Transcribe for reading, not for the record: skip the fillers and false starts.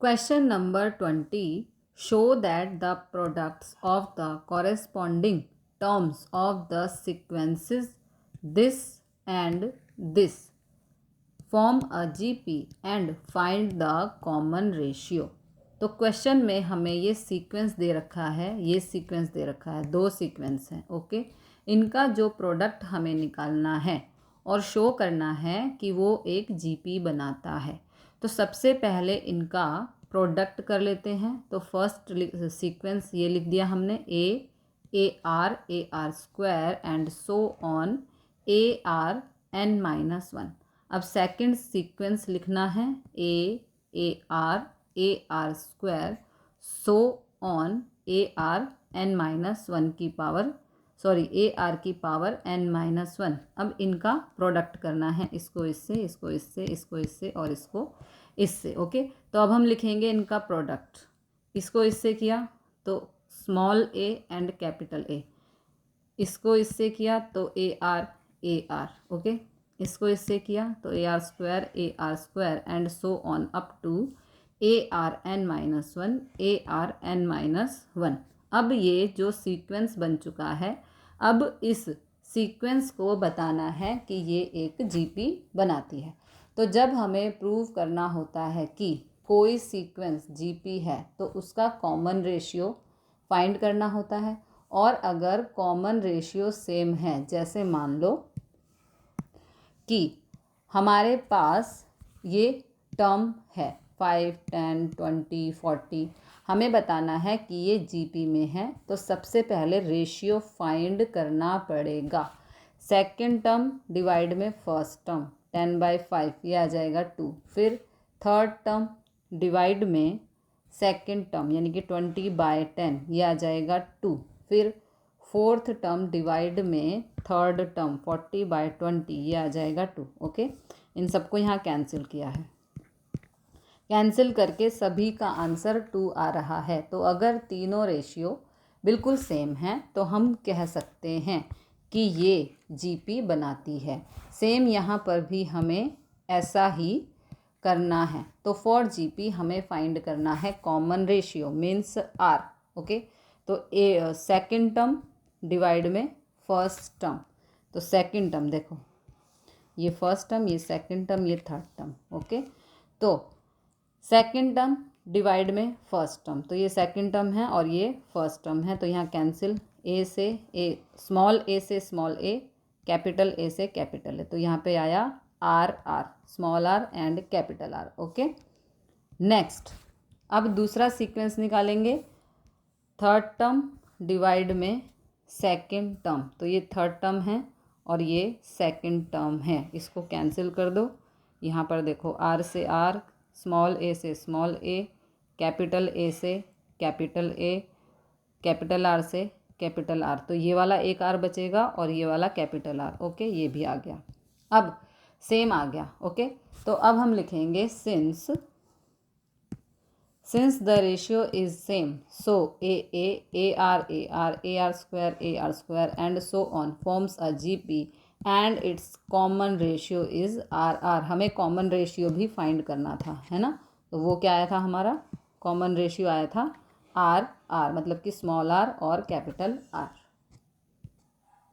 Question number 20. Show that the products of the corresponding terms of the sequences this and this form a GP and find the common ratio. तो question में हमें ये sequence दे रखा है, ये sequence दे रखा है, दो सीक्वेंस हैं, ओके। इनका जो प्रोडक्ट हमें निकालना है और शो करना है कि वो एक जीपी बनाता है। तो सबसे पहले इनका प्रोडक्ट कर लेते हैं। तो फर्स्ट सीक्वेंस ये लिख दिया हमने, A R square and so on A R N minus one. अब सेकंड सीक्वेंस लिखना है, A R square so on A R N minus one की पावर, सॉरी ए आर की पावर एन माइनस वन। अब इनका product करना है, इसको इससे, इसको इससे, इसको इससे और इसको इससे, ओके। तो अब हम लिखेंगे इनका प्रोडक्ट। इसको इससे किया तो small A and capital A, इसको इससे किया तो ए आर, ओके। इसको इससे किया तो A R square and so on up to A R N minus one, A R N minus one. अब ये जो सीक्वेंस बन चुका है, अब इस सीक्वेंस को बताना है कि ये एक जीपी बनाती है। तो जब हमें प्रूव करना होता है कि कोई सीक्वेंस जीपी है तो उसका कॉमन रेशियो फाइंड करना होता है। और अगर कॉमन रेशियो सेम है, जैसे मान लो कि हमारे पास ये टर्म है 5, 10, 20, 40, हमें बताना है कि ये जीपी में है। तो सबसे पहले रेशियो फाइंड करना पड़ेगा। सेकंड टर्म डिवाइड में फर्स्ट टर्म 10/5, ये आ जाएगा 2। फिर थर्ड टर्म डिवाइड में सेकंड टर्म यानी कि 20/10, ये आ जाएगा 2। फिर फोर्थ टर्म डिवाइड में थर्ड टर्म 40/20, ये आ जाएगा 2, ओके। इन सबको यहाँ कैंसिल किया है, कैंसिल करके सभी का आंसर 2 आ रहा है। तो अगर तीनों रेशियो बिल्कुल सेम हैं तो हम कह सकते हैं कि ये जीपी बनाती है। सेम यहाँ पर भी हमें ऐसा ही करना है। तो फॉर जीपी हमें फाइंड करना है common ratio means R, okay. तो ए सेकंड टर्म डिवाइड में फर्स्ट टर्म, तो सेकंड टर्म देखो, ये फर्स्ट टर्म, ये सेकंड टर्म, ये थर्ड टर्म, ओके। तो सेकंड टर्म डिवाइड में फर्स्ट टर्म, तो ये सेकंड टर्म है और ये फर्स्ट टर्म है। तो यहाँ कैंसिल, ए से ए, स्मॉल ए से स्मॉल ए, कैपिटल ए से कैपिटल ए। तो यहाँ पे आया R, small R and capital R, okay. Next, अब दूसरा सीक्वेंस निकालेंगे। थर्ड टर्म डिवाइड में सेकंड टर्म, तो ये थर्ड टर्म है और ये सेकंड टर्म है। इसको कैंसिल कर दो। यहाँ पर देखो, आर से आर, स्मॉल ए से स्मॉल ए, कैपिटल ए से कैपिटल ए, कैपिटल आर से कैपिटल आर। तो ये वाला एक आर बचेगा और ये वाला कैपिटल आर, ओके। ये भी आ गया, अब सेम आ गया, ओके। तो अब हम लिखेंगे since the ratio is same, so A R square and so on forms a GP and its common ratio is R. हमें कॉमन रेशियो भी फाइंड करना था, है ना। तो वो क्या आया था, हमारा कॉमन रेशियो आया था आर, मतलब कि स्मॉल आर और कैपिटल आर।